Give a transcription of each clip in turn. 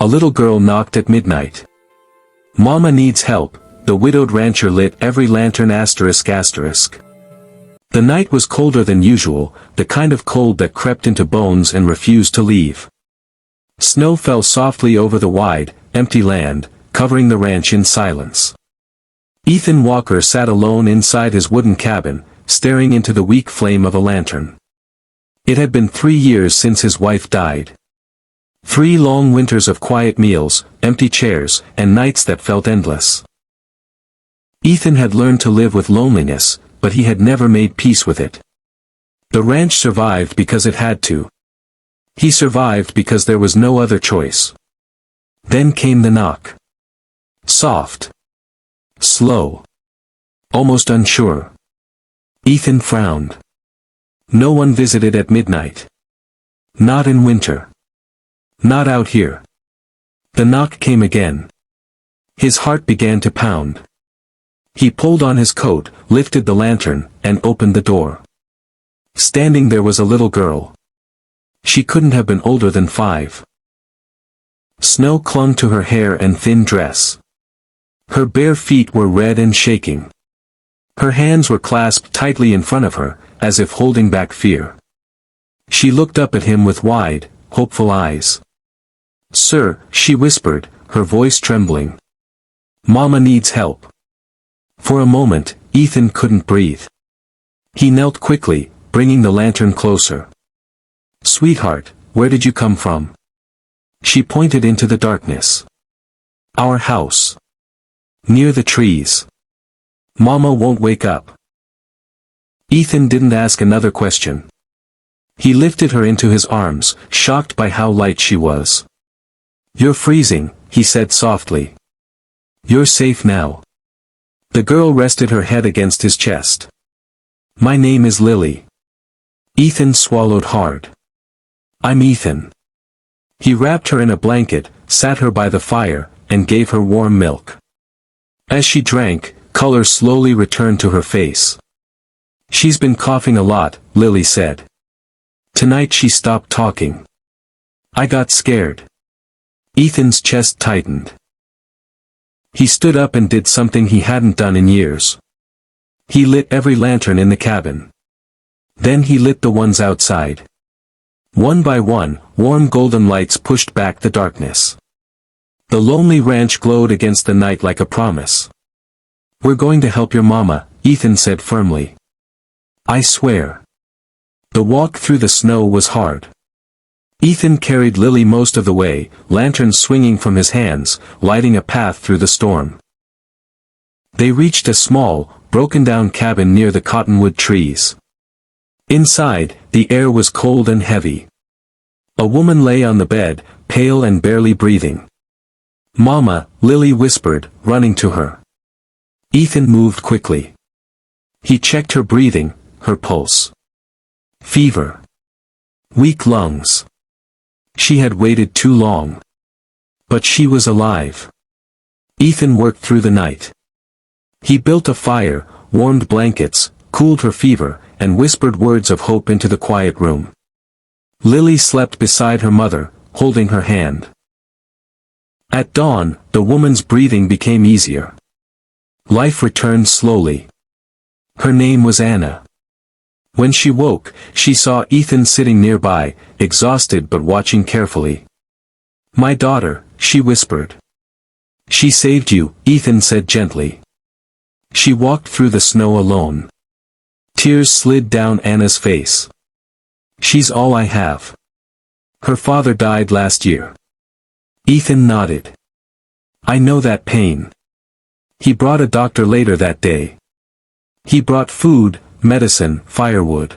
a little girl knocked at midnight. "Mama needs help," the widowed rancher lit every lantern ***. The night was colder than usual, the kind of cold that crept into bones and refused to leave. Snow fell softly over the wide, empty land, covering the ranch in silence. Ethan Walker sat alone inside his wooden cabin, staring into the weak flame of a lantern. It had been 3 years since his wife died. 3 long winters of quiet meals, empty chairs, and nights that felt endless. Ethan had learned to live with loneliness, but he had never made peace with it. The ranch survived because it had to. He survived because there was no other choice. Then came the knock. Soft. Slow. Almost unsure. Ethan frowned. No one visited at midnight. Not in winter. Not out here. The knock came again. His heart began to pound. He pulled on his coat, lifted the lantern, and opened the door. Standing there was a little girl. She couldn't have been older than 5. Snow clung to her hair and thin dress. Her bare feet were red and shaking. Her hands were clasped tightly in front of her, as if holding back fear. She looked up at him with wide, hopeful eyes. "Sir," she whispered, her voice trembling. "Mama needs help." For a moment, Ethan couldn't breathe. He knelt quickly, bringing the lantern closer. "Sweetheart, where did you come from?" She pointed into the darkness. "Our house. Near the trees. Mama won't wake up." Ethan didn't ask another question. He lifted her into his arms, shocked by how light she was. "You're freezing," he said softly. "You're safe now." The girl rested her head against his chest. "My name is Lily." Ethan swallowed hard. "I'm Ethan." He wrapped her in a blanket, sat her by the fire, and gave her warm milk. As she drank, color slowly returned to her face. "She's been coughing a lot," Lily said. "Tonight she stopped talking. I got scared." Ethan's chest tightened. He stood up and did something he hadn't done in years. He lit every lantern in the cabin. Then he lit the ones outside. One by one, warm golden lights pushed back the darkness. The lonely ranch glowed against the night like a promise. "We're going to help your mama," Ethan said firmly. "I swear." The walk through the snow was hard. Ethan carried Lily most of the way, lanterns swinging from his hands, lighting a path through the storm. They reached a small, broken-down cabin near the cottonwood trees. Inside, the air was cold and heavy. A woman lay on the bed, pale and barely breathing. "Mama," Lily whispered, running to her. Ethan moved quickly. He checked her breathing, her pulse. Fever. Weak lungs. She had waited too long. But she was alive. Ethan worked through the night. He built a fire, warmed blankets, cooled her fever, and whispered words of hope into the quiet room. Lily slept beside her mother, holding her hand. At dawn, the woman's breathing became easier. Life returned slowly. Her name was Anna. When she woke, she saw Ethan sitting nearby, exhausted but watching carefully. "My daughter," she whispered. "She saved you," Ethan said gently. She walked through the snow alone. Tears slid down Anna's face. "She's all I have. Her father died last year." Ethan nodded. "I know that pain." He brought a doctor later that day. He brought food, medicine, firewood.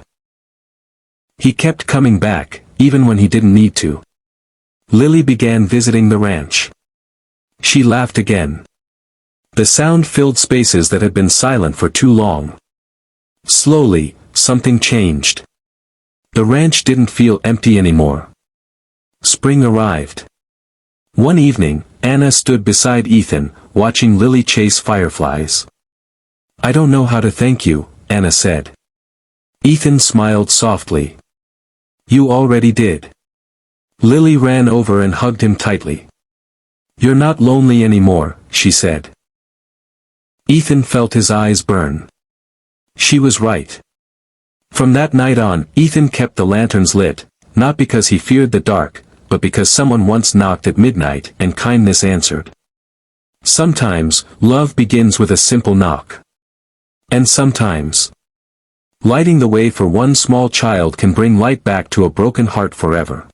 He kept coming back, even when he didn't need to. Lily began visiting the ranch. She laughed again. The sound filled spaces that had been silent for too long. Slowly, something changed. The ranch didn't feel empty anymore. Spring arrived. One evening, Anna stood beside Ethan, watching Lily chase fireflies. "I don't know how to thank you," Anna said. Ethan smiled softly. "You already did." Lily ran over and hugged him tightly. "You're not lonely anymore," she said. Ethan felt his eyes burn. She was right. From that night on, Ethan kept the lanterns lit, not because he feared the dark, but because someone once knocked at midnight and kindness answered. Sometimes, love begins with a simple knock. And sometimes, lighting the way for one small child can bring light back to a broken heart forever.